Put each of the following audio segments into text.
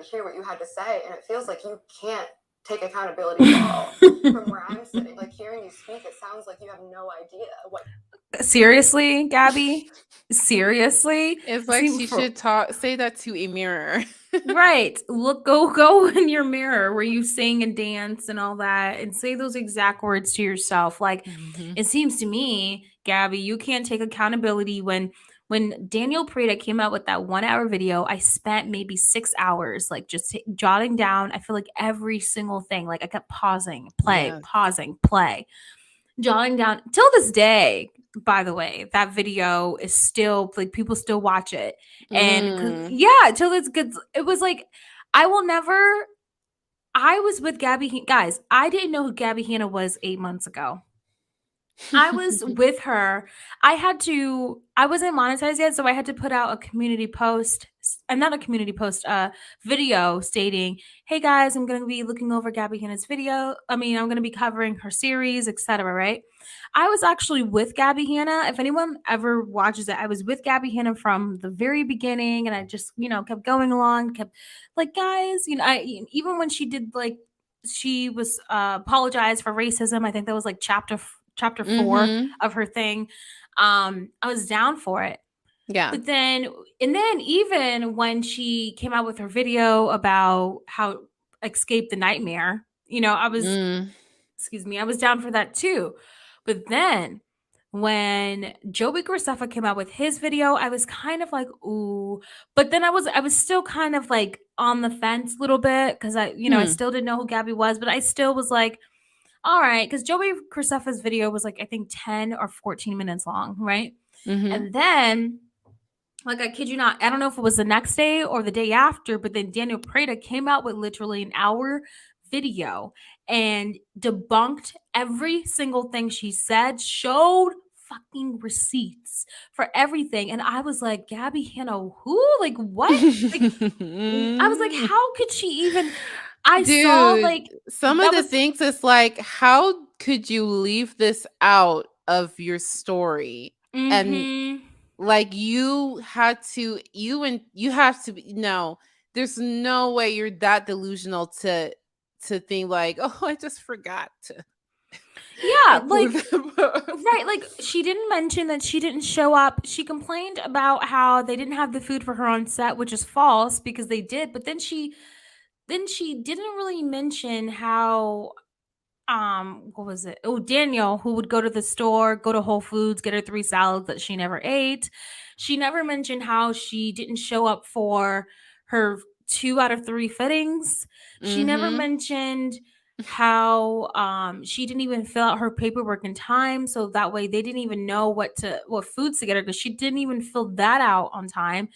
to hear what you had to say, and it feels like you can't take accountability at all. From where I'm sitting, like hearing you speak, it sounds like you have no idea what. Seriously, Gabbie? Seriously? It's like she should say that to a mirror. Right. Go in your mirror where you sing and dance and all that and say those exact words to yourself. Like, it seems to me, Gabbie, you can't take accountability. When Daniel Prada came out with that 1 hour video, I spent maybe 6 hours like just jotting down. I feel like every single thing. Like I kept pausing, play, jotting down till this day. By the way, that video is still like people still watch it. And till it's good. It was like, I was with Gabbie. Guys, I didn't know who Gabbie Hanna was 8 months ago. I was with her. I wasn't monetized yet, so I had to put out a community post, not a community post, video stating, hey guys, I'm going to be looking over Gabbie Hanna's video. I'm going to be covering her series, etc. Right? I was actually with Gabbie Hanna. If anyone ever watches it, I was with Gabbie Hanna from the very beginning, and I just, kept going along, kept like, guys, even when she did she was apologized for racism. I think that was like chapter 4 of her thing. I was down for it. Yeah. But then even when she came out with her video about how escape the nightmare, I was, I was down for that too. But then when Joey Graceffa came out with his video, I was kind of like, ooh. But then I was still kind of like on the fence a little bit because I still didn't know who Gabbie was, but I still was like, all right, because Joey Graceffa's video was like, I think 10 or 14 minutes long, right? And then, like, I kid you not, I don't know if it was the next day or the day after, but then Daniel Prada came out with literally an hour video and debunked every single thing she said, showed fucking receipts for everything. And I was like, Gabbie Hanna, who? Like, what? Like, I was like, how could she even... saw like some of the things. It's like, how could you leave this out of your story? And like you have to no, there's no way you're that delusional to think like, oh, I just forgot to. Yeah, like right, like she didn't mention that she didn't show up. She complained about how they didn't have the food for her on set, which is false because they did. But then she didn't really mention how, what was it? Oh, Daniel, who would go to the store, go to Whole Foods, get her 3 salads that she never ate. She never mentioned how she didn't show up for her 2 out of 3 fittings. She never mentioned how she didn't even fill out her paperwork in time, so that way they didn't even know what foods to get her because she didn't even fill that out on time.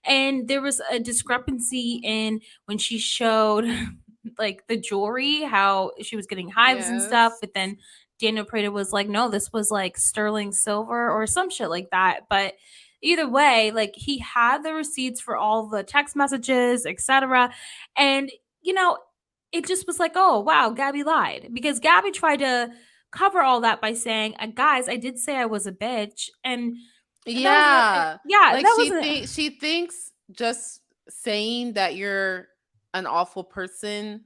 And there was a discrepancy in when she showed like the jewelry, how she was getting hives and stuff, but then Daniel Prada was like, no, this was like sterling silver or some shit like that. But either way, like he had the receipts for all the text messages, etc. And it just was like, oh, wow, Gabbie lied. Because Gabbie tried to cover all that by saying, guys, I did say I was a bitch. And she thinks just saying that you're an awful person,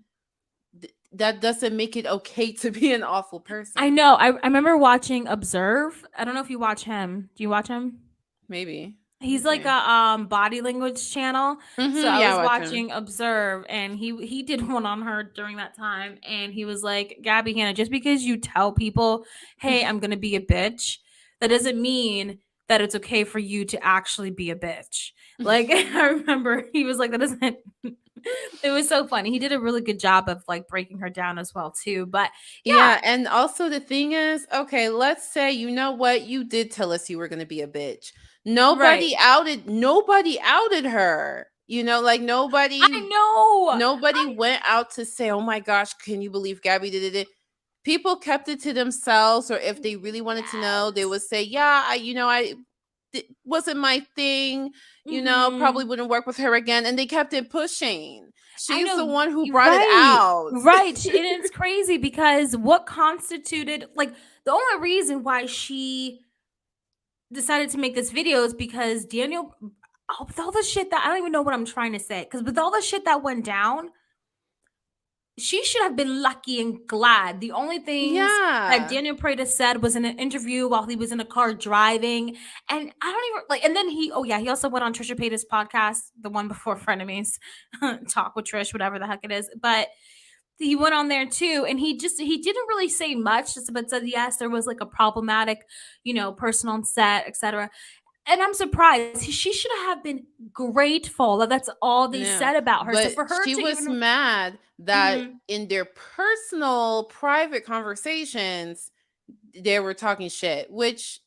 that doesn't make it okay to be an awful person. I know. I remember watching Observe. I don't know if you watch him. Do you watch him? Maybe. He's like a body language channel. So I was watching Observe, and he did one on her during that time, and he was like, Gabbie Hanna, just because you tell people, hey, I'm gonna be a bitch, that doesn't mean that it's okay for you to actually be a bitch. Like, I remember he was like, that doesn't... It was so funny. He did a really good job of like breaking her down as well too. But yeah, and also the thing is, okay, let's say, you know what, you did tell us you were going to be a bitch. Nobody outed her. Like nobody. I know. Nobody went out to say, oh my gosh, can you believe Gabbie did it? People kept it to themselves, or if they really wanted to know, they would say, yeah, it wasn't my thing, probably wouldn't work with her again. And they kept it pushing. She's the one who brought it out. Right. And it's crazy because what constituted, like, the only reason why she decided to make this video is because Daniel, with all the shit that I don't even know what I'm trying to say, because with all the shit that went down, she should have been lucky and glad. The only things that Yeah. Daniel Prada said was in an interview while he was in a car driving. And I don't even like, and then he also went on Trisha Paytas' podcast, the one before Frenemies, Talk with Trish, whatever the heck it is. But he went on there too, and he didn't really say much, but said, yes, there was like a problematic, person on set, etc. And I'm surprised. She should have been grateful that that's all they Yeah. said about her. So But for her she to was even mad that Mhm. in their personal, private conversations, they were talking shit, which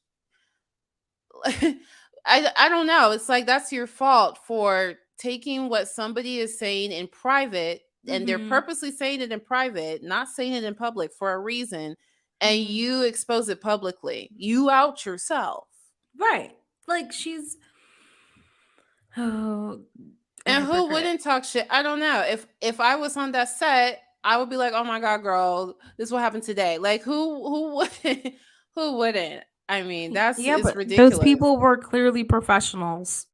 I don't know. It's like that's your fault for taking what somebody is saying in private, and they're Mhm. purposely saying it in private, not saying it in public for a reason, and Mhm. you expose it publicly. You out yourself. Right. Like she's oh, a And who hypocrite. wouldn't talk shit? I don't know. If I was on that set, I would be like, "Oh my god, girl, this is what happened today." Like who wouldn't? Who wouldn't? I mean, Yeah, it's but those ridiculous. people were clearly professionals.